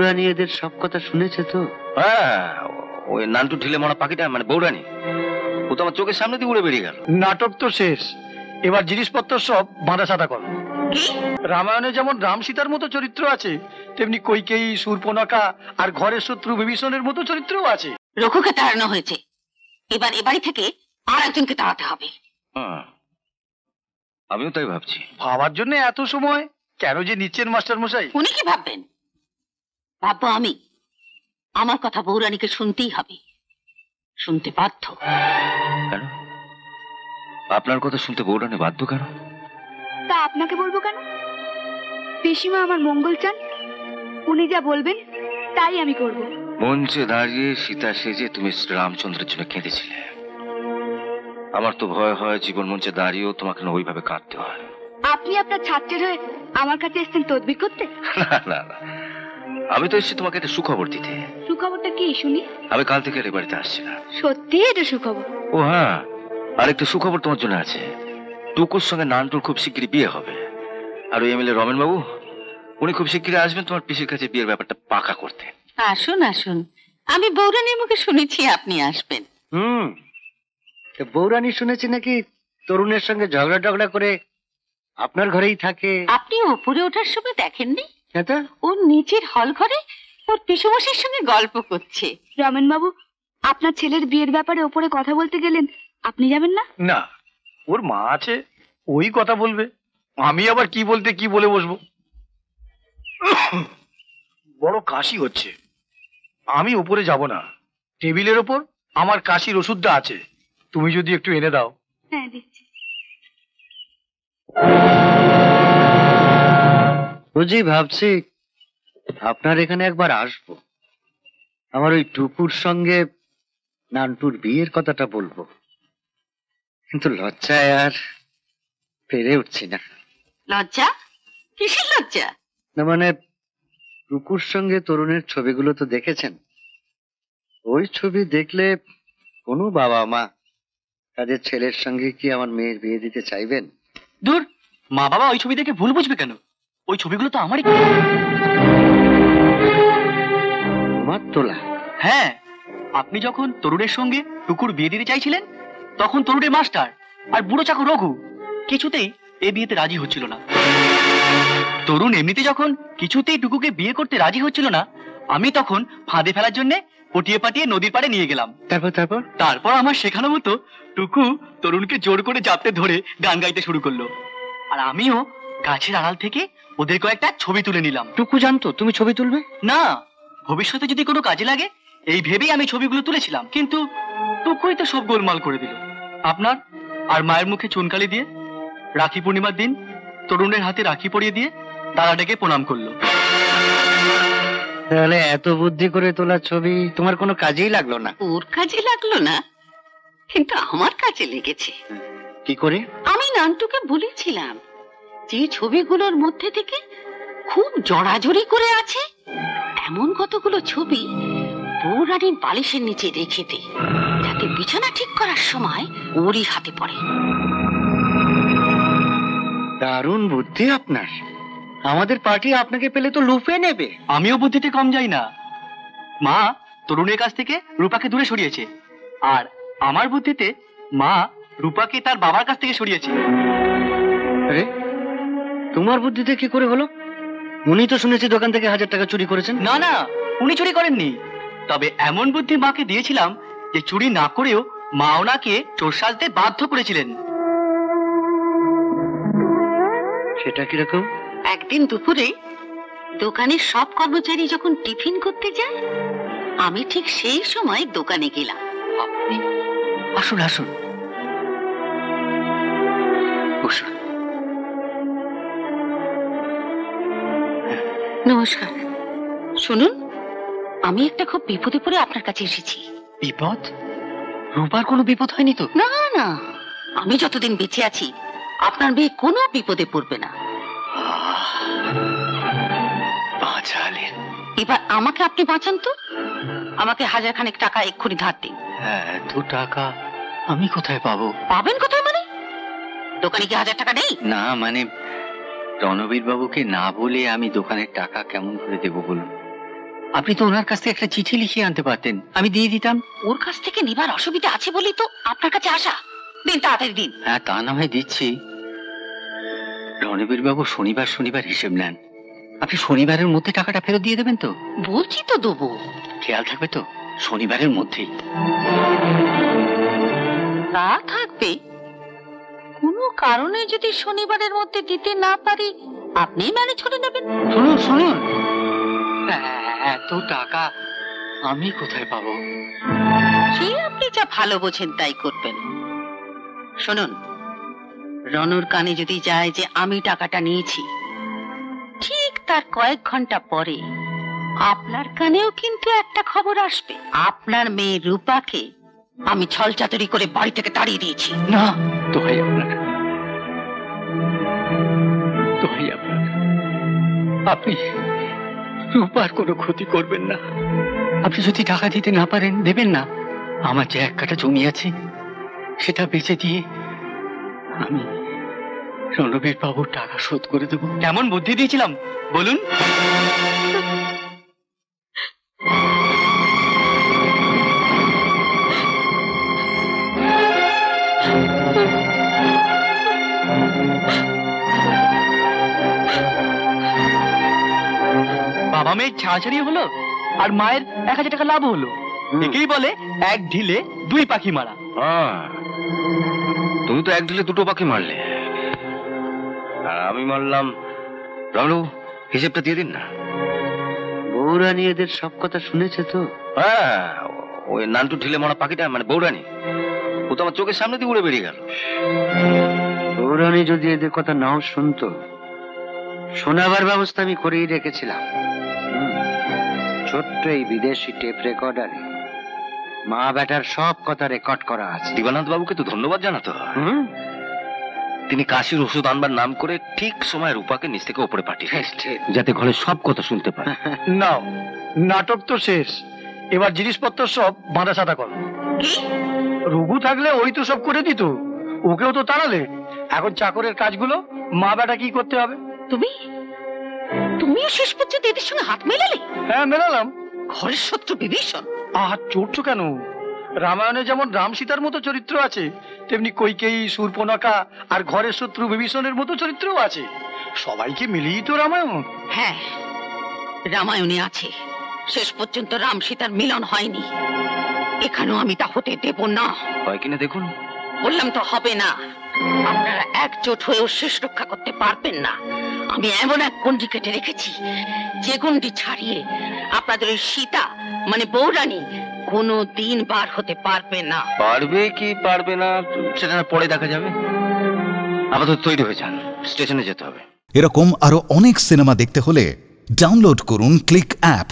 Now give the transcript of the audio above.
বৌরানী এদের সব কথা শুনেছে তো? হ্যাঁ, ওই নান্টু ঢিলে মরা পাখিটা মানে বৌরানী, ও তো আমার চোখের সামনে দিয়ে উড়ে বেরিয়ে গেল। নাটক তো শেষ, এবার জিনিসপত্র সব বাঁধা সাদা করো। রামায়ণে যেমন রাম সীতার মতো চরিত্র আছে, তেমনি কৈকেয়ী, শূর্পণখা আর ঘরের শত্রু বিভীষণের মতো চরিত্রও আছে। রঘুকে তাড়ানো হয়েছে, এবার এ বাড়ি থেকে আর একজনকে তাড়াতে হবে। আমিও তাই ভাবছি। ভাবার জন্য এত সময় কেন যে নিচ্ছেন মাস্টার মশাই? উনি কি ভাববেন? ভাববো আমি। আমার কথা বৌরানীকে শুনতেই হবে, শুনতে বাধ্য। কেন আপনার কথা শুনতে বৌরানী বাধ্য কেন? তা আপনাকে বলবো কেন? পিসিমা আমার মঙ্গল চান, উনি যা বলবেন তাই আমি করব। মঞ্চে দাঁড়িয়ে সীতা সেজে তুমি রামচন্দ্রের জন্য কেঁদেছিলে। আমার তো ভয় হয় জীবন মঞ্চে দাঁড়িয়েও তোমাকে না ওইভাবে কাঁদতে হয়। আপনি আপনার ছাত্রের হয়ে আমার কাছে এসেছেন তদবির করতে? না না না, আমি তো এসেছি তোমাকে একটা সুখবর দিতে। সুখবরটা কি শুনি? আমি কাল থেকে এই বাড়িতে আসছি না। সত্যি এটা সুখবর? ও হ্যাঁ, আর একটা সুখবর তোমার জন্য আছে। টুকুর সঙ্গে নান্টুর খুব শিগগিরই বিয়ে হবে। আর ওই এমএলএ রমেন বাবু, উনি খুব শিগগিরই আসবেন তোমার পিসির কাছে বিয়ের ব্যাপারটা পাকা করতে। আসুন আসুন, আমি বৌরানীর মুখে শুনেছি আপনি আসবেন। বৌরানী শুনেছি নাকি তরুণের সঙ্গে ঝগড়া করে আপনার ঘরেই থাকে। আপনি উপরে ওঠার সময় দেখেননি? তো ওর নিচের হল ঘরে ওর পিসমশাইয়ের সঙ্গে গল্প করছে। রমেন বাবু, আপনার ছেলের বিয়ের ব্যাপারে ওপরে কথা বলতে গেলেন, আপনি যাবেন না? না, ওর মা আছে, ওই কথা বলবে। আমি আবার কি বলতে কি বলে বসবো। বড় কাশি হচ্ছে, আমি উপরে যাব না। টেবিলের ওপর আমার কাশির ওষুধটা আছে, তুমি যদি একটু এনে দাও। হ্যাঁ দিচ্ছি। বুঝি ভাবছি আপনার এখানে একবার আসবো, আমার ওই টুকুর সঙ্গে নান্টুর বিয়ের কথাটা বলবো, কিন্তু লজ্জায় আর পেরে উঠছি না। লজ্জা? কিসের লজ্জা? না মানে টুকুর সঙ্গে তরুণের ছবিগুলো তো দেখেছেন, ওই ছবি দেখলে কোনো বাবা মা তাদের ছেলের সঙ্গে কি আমার মেয়ের বিয়ে দিতে চাইবেন? দূর, মা বাবা ওই ছবি দেখে ভুল বুঝবে কেন? ওই ছবিগুলো তো আমারই তোমার তোলা। হ্যাঁ, আপনি যখন তরুণের সঙ্গে টুকুর বিয়ে দিতে চাইছিলেন, তখন তরুণের মাস্টার আর বুড়ো চাকর রঘু কিছুতেই এ বিয়েতে রাজি হচ্ছিল না। তরুণ এমনিতে যখন কিছুতেই টুকুকে বিয়ে করতে রাজি হচ্ছিল না, আমি তখন ফাঁদে ফেলার জন্য পটিয়ে পাটিয়ে নদীর পাড়ে নিয়ে গেলাম। তারপর আমার শেখানো মতো টুকু তরুণকে জোর করে জাপটে ধরে গান গাইতে শুরু করলো, আর আমিও গাছের আড়াল থেকে ওদের কয়েকটা ছবি তুলে নিলাম। টুকু জানতো তুমি ছবি তুলবে? না, ভবিষ্যতে যদি কোনো কাজে লাগে এই ভেবেই আমি ছবিগুলো তুলেছিলাম, কিন্তু টুকুই তো সব গোলমাল করে দিল। আপনার আর মায়ের মুখে চুনকালি দিয়ে রাখি পূর্ণিমার দিন তরুণের হাতে রাখি পরিয়ে দিয়ে দাঁড়া ডেকে প্রণাম করলো। তাহলে এত বুদ্ধি করে তোলা ছবি তোমার কোনো কাজেই লাগলো না? ওর কাজে লাগলো না, কিন্তু আমার কাজে লেগেছে। কি করে? আমি নান্টুকে বলেছিলাম যে ছবিগুলোর মধ্যে থেকে খুব জড়াজড়ি করে আছে এমন কতগুলো ছবি বৌরানীর বালিশের নিচে রেখে দে, যাতে বিছানা ঠিক করার সময় ওরই হাতে পড়ে। দারুণ বুদ্ধি আপনার, আমাদের পার্টি আপনাকে পেলে তো লুফে নেবে। আমিও বুদ্ধিতে কম যাই না। মা তরুণের কাছ থেকে রূপাকে দূরে সরিয়েছে, আর আমার বুদ্ধিতে মা রূপাকে তার বাবার কাছ থেকে সরিয়েছে। আরে তোমার বুদ্ধিতে কি করে হলো? উনি তো শুনেছি দোকান থেকে 1000 টাকা চুরি করেছেন। না না, উনি চুরি করেননি, তবে এমন বুদ্ধি মাকে দিয়েছিলাম যে চুরি না করেও মা ওনাকে চোর সাজতে বাধ্য করেছিলেন। সেটা কিরকম? একদিন দুপুরে দোকানের সব কর্মচারী যখন টিফিন করতে যায়, আমি ঠিক সেই সময় দোকানে গেলাম। আপনি আসুন আসুন বসুন। নমস্কার। শুনুন, আমি একটা খুব বিপদে পড়ে আপনার কাছে এসেছি। বিপদ? রূপার কোনো বিপদ হয়নি তো? না না, আমি যতদিন বেঁচে আছি আপনার মেয়ে কোনো বিপদে পড়বে না। বাঁচালেন। এবার আমাকে আপনি বাঁচান তো। আমাকে 1000 খানেক টাকা এক্ষুনি ধার দিন। এত টাকা আমি কোথায় পাবো? পাবেন কোথায় মানে? দোকানে কি 1000 টাকা নেই? না মানে রণবীর বাবুকে না বলে আমি দোকানের টাকা কেমন করে দেবো বলুন? আপনি তো ওনার কাছ থেকে একটা চিঠি লিখিয়ে আনতে পারতেন, আমি দিয়ে দিতাম। ওর কাছ থেকে নেবার অসুবিধা আছে বলেই তো আপনার কাছে আসা। দিন, তাড়াতাড়ি দিন। হ্যাঁ, তা না হয় দিচ্ছি। রণবীর বাবু শনিবার শনিবার হিসেব নেন, আপনি শনিবারের মধ্যে টাকাটা ফেরত দিয়ে দেবেন তো? বলছি তো দেবো। খেয়াল থাকবে তো শনিবারের মধ্যেই? তা থাকবে। কোনো কারণে যদি শনিবারের মধ্যে দিতে না পারি, আপনি ম্যানেজ করে নেবেন। শুনুন শুনুন, এত টাকা আমি কোথায় পাবো? সে আপনি যা ভালো বোঝেন তাই করবেন। শুনুন, রনুর কানে যদি যায় যে আমি টাকাটা নিয়েছি, ঠিক তার কয়েক ঘন্টা পরে আপনার কানেও কিন্তু একটা খবর আসবে। আপনার মেয়ে রূপাকে আমি ছলচাতুরি করে বাড়ি থেকে তাড়িয়ে দিয়েছি। না, দোহাই আপনার, দোহাই আপনার, আপনি রূপার কোনো ক্ষতি করবেন না। আপনি যদি টাকা দিতে না পারেন, দেবেন না। আমার যে এক কাঠা জমি আছে সেটা বেচে দিয়ে আমি রণবীর বাবুর টাকা শোধ করে দেবো। কেমন বুদ্ধি দিয়েছিলাম বলুন? বাবা মেয়ের ছাড়াছাড়ি হলো আর মায়ের 1000 টাকা লাভ হলো। একেই বলে এক ঢিলে দুই পাখি মারা। তুমি তো এক ঢিলে দুটো পাখি মারলে, আর আমি মারলাম। রমণবাবু, হিসেবটা দিয়ে দিন না। বৌরানী এদের সব কথা শুনেছে তো? হ্যাঁ, ওই নান্টু ঢিলে মারা পাখিটা মানে বৌরানী, ও তো আমার চোখের সামনে দিয়ে উড়ে বেরিয়ে গেল। বৌরানী যদি এদের কথা নাও শুনতো, শোনাবার ব্যবস্থা আমি করেই রেখেছিলাম। ছোট্ট এই বিদেশি টেপ রেকর্ডারে মা বেটার সব কথা রেকর্ড করা আছে। দিবানন্দ বাবুকে তো ধন্যবাদ জানাতে হয়। তিনি কাশির ওষুধ আনবার নাম করে ঠিক সময় রূপাকে নিচ থেকে ওপরে পাঠিয়ে, যাতে ঘরে সব কথা শুনতে পায়। নাও, নাটক তো শেষ, এবার জিনিসপত্র সব বাঁধা সাদা করো। রঘু থাকলে ওই তো সব করে দিত, ওকেও তো তাড়ালে। এখন চাকরের কাজগুলো মা বেটা কি করতে হবে? তুমিও শেষ পর্যন্ত এদের সঙ্গে হাত মেলালে? হ্যাঁ, মেলালাম। ঘরের শত্রু বিভীষণ। চড়ছো কেন? রামায়ণে যেমন রাম সীতার মতো চরিত্র আছে, তেমনি কৈকেয়ী, শূর্পণখা আর ঘরের শত্রু বিভীষণের মতো চরিত্রও আছে। সবাইকে মিলিয়েই তো রামায়ণ। হ্যাঁ, রামায়ণে আছে। শেষ পর্যন্ত রাম সীতার মিলন হয়নি। এখানেও আমি তা হতে দেব না। হয় কিনা দেখুন। বললাম তো হবে না। আপনারা একজোট হয়েও শেষ রক্ষা করতে পারবেন না। আমি এমন এক গন্ডি কেটে রেখেছি, যে গন্ডি ছাড়িয়ে আপনাদের ওই সীতা মানে বৌরানী কোনো দিন বার হতে পারবে না। পারবে কি পারবে না সেটা পরে দেখা যাবে। আপাতত তৈরি হয়ে যান, স্টেশনে যেতে হবে। এরকম আরো অনেক সিনেমা দেখতে হলে ডাউনলোড করুন ক্লিক অ্যাপ।